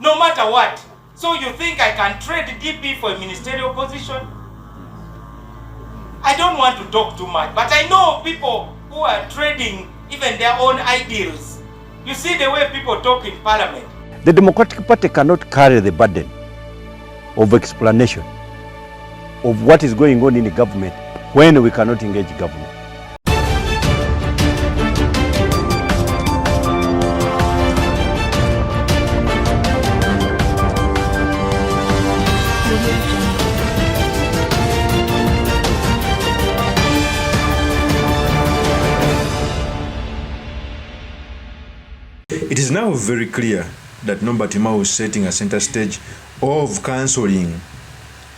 no matter what. So you think I can trade DP for a ministerial position? I don't want to talk too much, but I know people who are trading even their own ideals. You see the way people talk in parliament. The Democratic Party cannot carry the burden of explanation of what is going on in the government when we cannot engage government. It is now very clear that Norbert MAO is setting a center stage of cancelling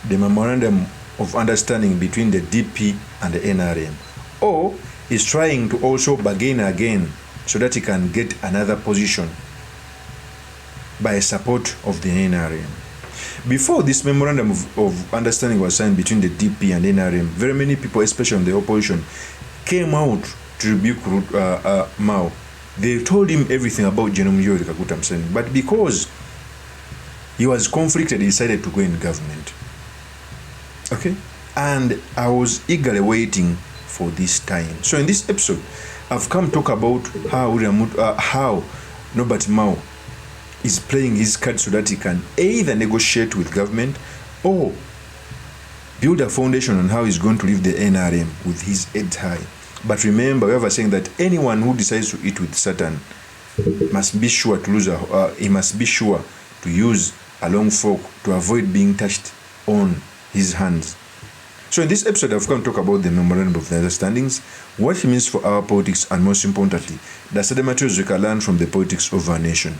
the memorandum of understanding between the DP and the NRM, or is trying to also bargain again so that he can get another position by support of the NRM. Before this memorandum of understanding was signed between the DP and NRM, very many people, especially on the opposition, came out to rebuke MAO. They told him everything about General Yoweri Kaguta Museveni, but because he was conflicted, he decided to go in government. Okay? And I was eagerly waiting for this time. So in this episode, I've come to talk about how Norbert MAO is playing his card so that he can either negotiate with government or build a foundation on how he's going to leave the NRM with his head high. But remember, we ever saying that anyone who decides to eat with Satan must be sure to lose he must be sure to use a long fork to avoid being touched on his hands. So in this episode, I've come to talk about the memorandum of understandings, what it means for our politics, and most importantly, the study materials we can learn from the politics of our nation.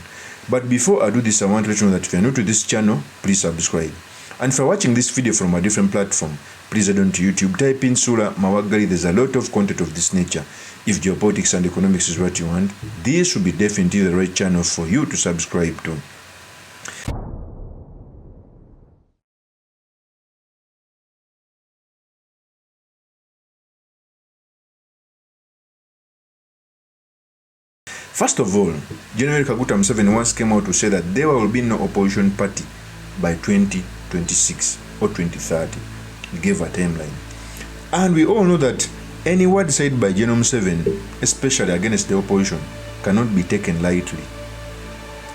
But before I do this, I want to let you know that if you're new to this channel, please subscribe. And if you're watching this video from a different platform, please head on to YouTube, type in Sura Mawagali. There's a lot of content of this nature. If geopolitics and economics is what you want, this should be definitely the right channel for you to subscribe to. First of all, General Kaguta Museveni once came out to say that there will be no opposition party by 2026 or 2030. He gave a timeline. And we all know that any word said by General Museveni, especially against the opposition, cannot be taken lightly.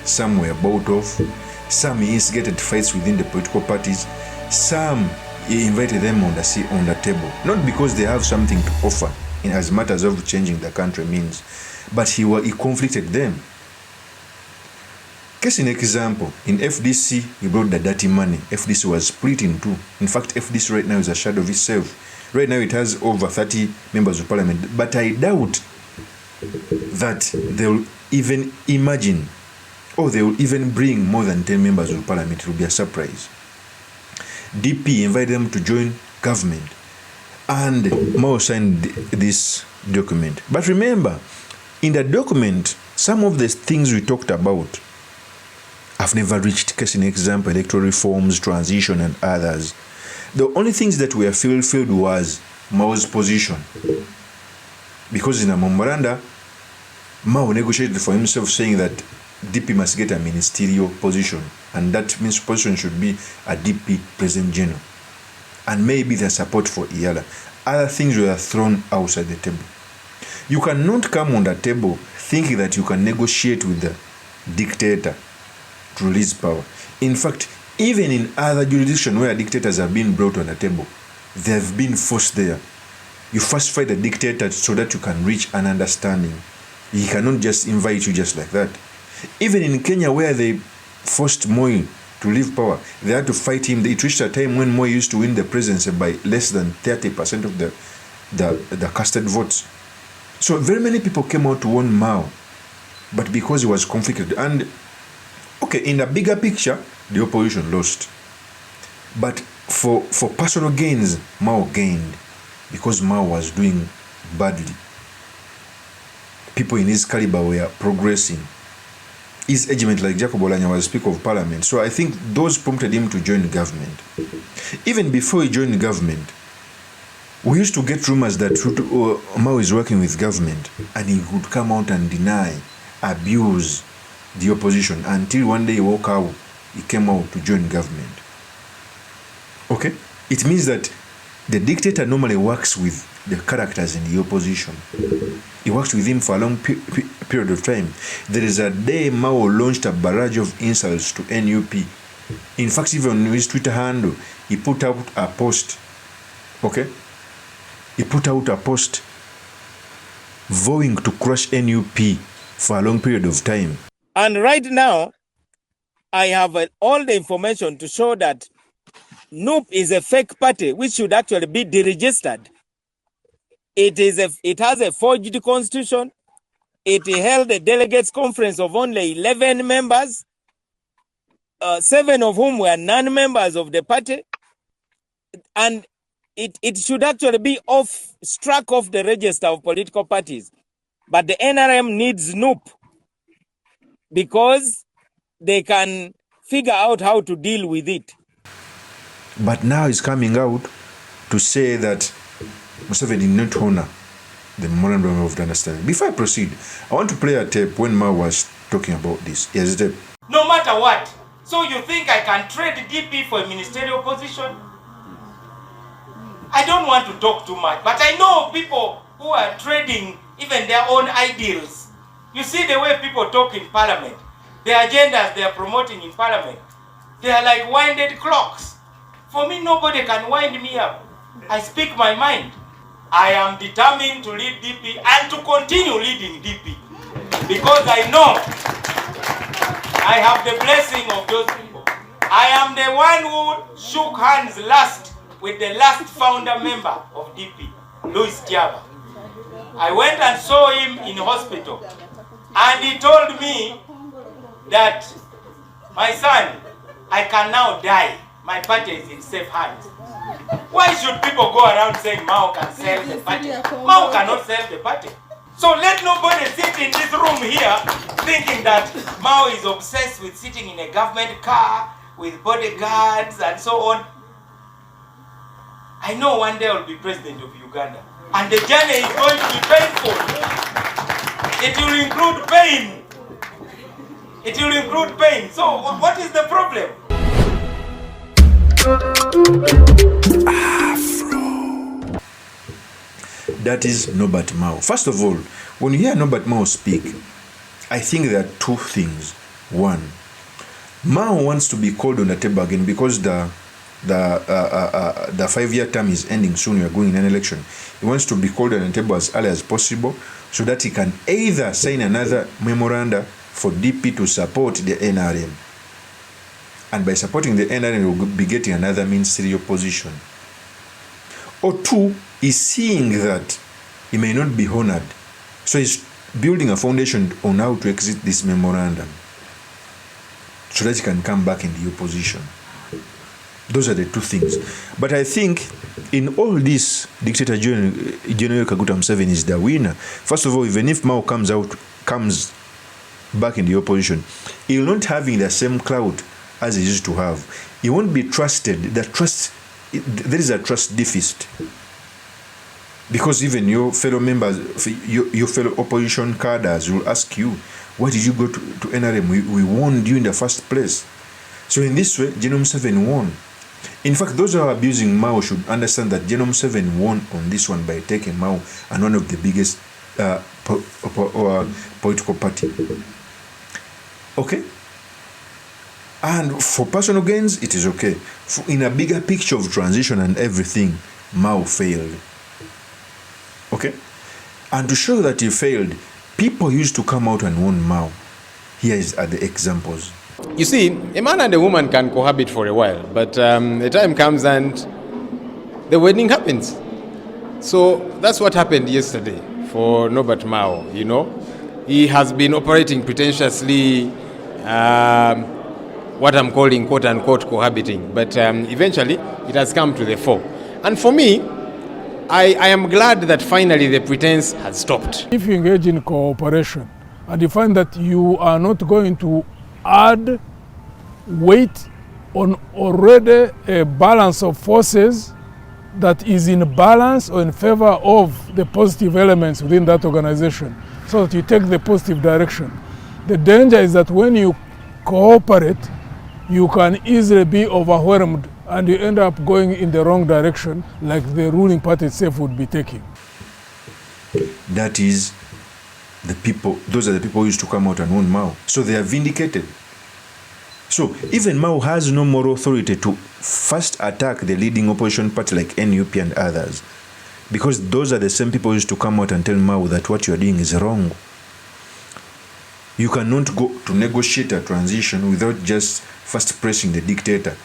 Some were bought off, some he instigated fights within the political parties, some he invited them on the table, not because they have something to offer in as matters of changing the country means, but he conflicted them. Case in example, in FDC, he brought the dirty money. FDC was split in two. In fact, FDC right now is a shadow of itself. Right now it has over 30 members of parliament, but I doubt that they will even imagine, or they will even bring more than 10 members of parliament. It will be a surprise. DP invited them to join government, and MAO signed this document. But remember, in the document, some of the things we talked about have never reached. Case in example, electoral reforms, transition, and others. The only things that were filled was MAO's position. Because in a memoranda, MAO negotiated for himself saying that DP must get a ministerial position, and that means position should be a DP President General. And maybe the support for Iyala. Other things were thrown outside the table. You cannot come on the table thinking that you can negotiate with the dictator to release power. In fact, even in other jurisdictions where dictators have been brought on the table, they have been forced there. You first fight the dictator so that you can reach an understanding. He cannot just invite you just like that. Even in Kenya, where they forced Moi to leave power, they had to fight him. It reached a time when Moi used to win the presidency by less than 30% of the casted votes. So very many people came out to warn MAO, but because he was conflicted. And okay, in the bigger picture, the opposition lost. But for personal gains, MAO gained, because MAO was doing badly. People in his caliber were progressing. His agent, like Jacob Olanya, was Speaker of Parliament. So I think those prompted him to join the government. Even before he joined the government, we used to get rumors that MAO is working with government, and he would come out and deny, abuse, the opposition until one day he came out to join government. Okay? It means that the dictator normally works with the characters in the opposition. He works with him for a long period of time. There is a day Mao launched a barrage of insults to NUP. In fact, even on his Twitter handle, he put out a post. Okay? He put out a post vowing to crush NUP for a long period of time. And right now, I have all the information to show that NUP is a fake party which should actually be deregistered. It has a forged constitution. It held a delegates conference of only 11 members, 7 of whom were non-members of the party. And it should actually be struck off the register of political parties. But the NRM needs NUP because they can figure out how to deal with it. But now he's coming out to say that Museveni did not honor the memorandum of understanding. Before I proceed, I want to play a tape when Mao was talking about this. Here's the tape. No matter what. So you think I can trade DP for a ministerial position? I don't want to talk too much, but I know people who are trading even their own ideals. You see the way people talk in parliament, the agendas they are promoting in parliament, they are like winded clocks. For me, nobody can wind me up. I speak my mind. I am determined to lead DP and to continue leading DP because I know I have the blessing of those people. I am the one who shook hands last with the last founder member of DP, Louis Tiaba. I went and saw him in hospital and he told me that, my son, I can now die. My party is in safe hands. Why should people go around saying Mao can sell the party? Mao cannot sell the party. So let nobody sit in this room here thinking that Mao is obsessed with sitting in a government car with bodyguards and so on. I know one day I'll be president of Uganda. And the journey is going to be painful. It will include pain. It will include pain. So what is the problem? Afro. That is Norbert Mao. First of all, when you hear Norbert Mao speak, I think there are two things. One, Mao wants to be called on the table again because the 5-year term is ending soon. We are going in an election. He wants to be called on the table as early as possible so that he can either sign another memoranda for DP to support the NRM. And by supporting the NRM, he will be getting another ministerial position. Or two, is seeing that he may not be honored. So he's building a foundation on how to exit this memorandum so that he can come back in the opposition. Those are the two things. But I think in all this, Dictator General Kaguta Museveni is the winner. First of all, even if Mao comes back in the opposition, he will not having the same clout as he used to have. He won't be trusted. There is a trust deficit. Because even your fellow members, your fellow opposition cadres will ask you, why did you go to NRM? We warned you in the first place. So in this way, General Museveni won. In fact, those who are abusing Mao should understand that General Museveni won on this one by taking Mao and one of the biggest political party. Okay? And for personal gains, it is okay. In a bigger picture of transition and everything, Mao failed. Okay? And to show that he failed, people used to come out and warn Mao. Here are the examples. You see, a man and a woman can cohabit for a while, but the time comes and the wedding happens. So that's what happened yesterday for Norbert Mao, you know. He has been operating pretentiously, what I'm calling quote-unquote cohabiting, but eventually it has come to the fore. And for me, I am glad that finally the pretense has stopped. If you engage in cooperation and you find that you are not going to add weight on already a balance of forces that is in balance or in favor of the positive elements within that organization, so that you take the positive direction. The danger is that when you cooperate, you can easily be overwhelmed and you end up going in the wrong direction, like the ruling party itself would be taking. That is the people, those are the people who used to come out and warn MAO. So they are vindicated. So even MAO has no moral authority to first attack the leading opposition party like NUP and others, because those are the same people who used to come out and tell MAO that what you are doing is wrong. You cannot go to negotiate a transition without just first pressing the dictator.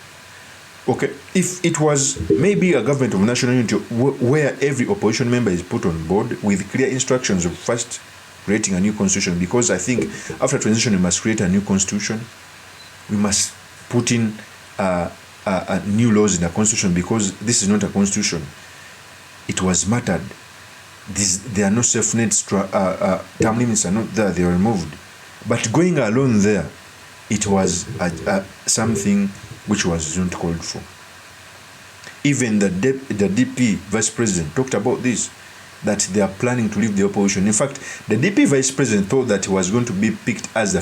Okay, if it was maybe a government of national unity where every opposition member is put on board with clear instructions of first creating a new constitution, because I think after transition we must create a new constitution. We must put in new laws in the constitution, because this is not a constitution. It was mattered. There are no self-net term limits are not there, they were removed. But going alone there, it was something which was not called for. Even the DP vice president talked about this, that they are planning to leave the opposition. In fact, the DP vice president thought that he was going to be picked as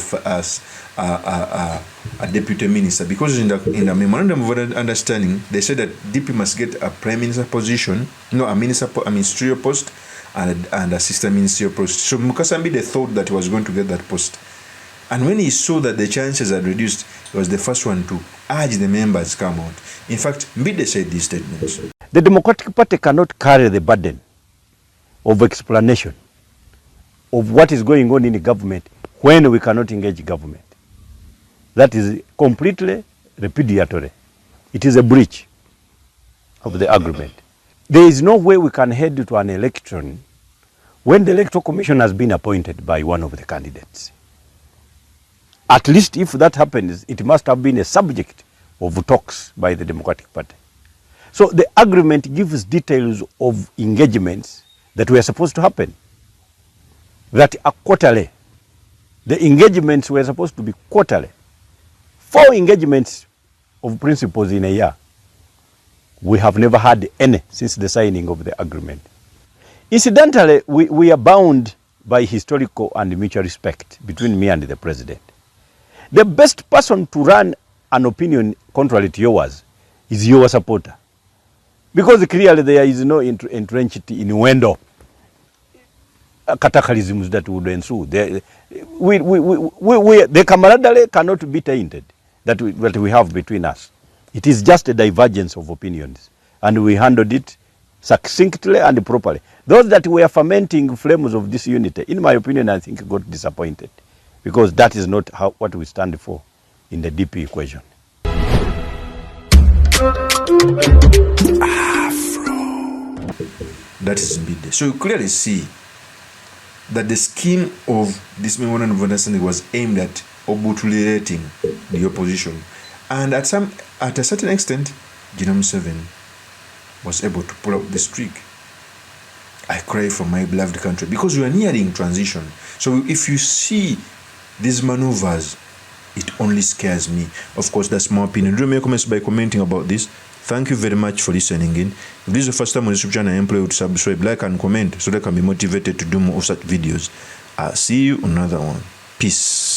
a deputy minister, because in the memorandum of understanding, they said that DP must get a prime minister position, a ministerial post, and assistant ministerial post. So Mukasa Mbide thought that he was going to get that post. And when he saw that the chances had reduced, he was the first one to urge the members to come out. In fact, Mbide said these statements. The Democratic Party cannot carry the burden of explanation of what is going on in the government when we cannot engage government. That is completely repudiatory. It is a breach of the agreement. There is no way we can head to an election when the Electoral Commission has been appointed by one of the candidates. At least if that happens, it must have been a subject of talks by the Democratic Party. So the agreement gives details of engagements that were supposed to happen, that are quarterly. The engagements were supposed to be quarterly. 4 engagements of principles in a year. We have never had any since the signing of the agreement. Incidentally, we are bound by historical and mutual respect between me and the president. The best person to run an opinion contrary to yours is your supporter. Because clearly there is no entrenched innuendo cataclysms that would ensue. The camaraderie cannot be tainted that we have between us. It is just a divergence of opinions, and we handled it succinctly and properly. Those that were fermenting flames of disunity, in my opinion, I think got disappointed, because that is not what we stand for in the DP equation. That is Mbide. So you clearly see that the scheme of this memorandum of understanding was aimed at obliterating the opposition. And at a certain extent, MUSEVENI was able to pull out this trick. I cry for my beloved country, because we are nearing transition. So if you see these maneuvers, it only scares me. Of course, that's my opinion. Do make comments by commenting about this. Thank you very much for listening in. If this is the first time on this channel, I implore you to subscribe, like, and comment so that I can be motivated to do more of such videos. I'll see you on another one. Peace.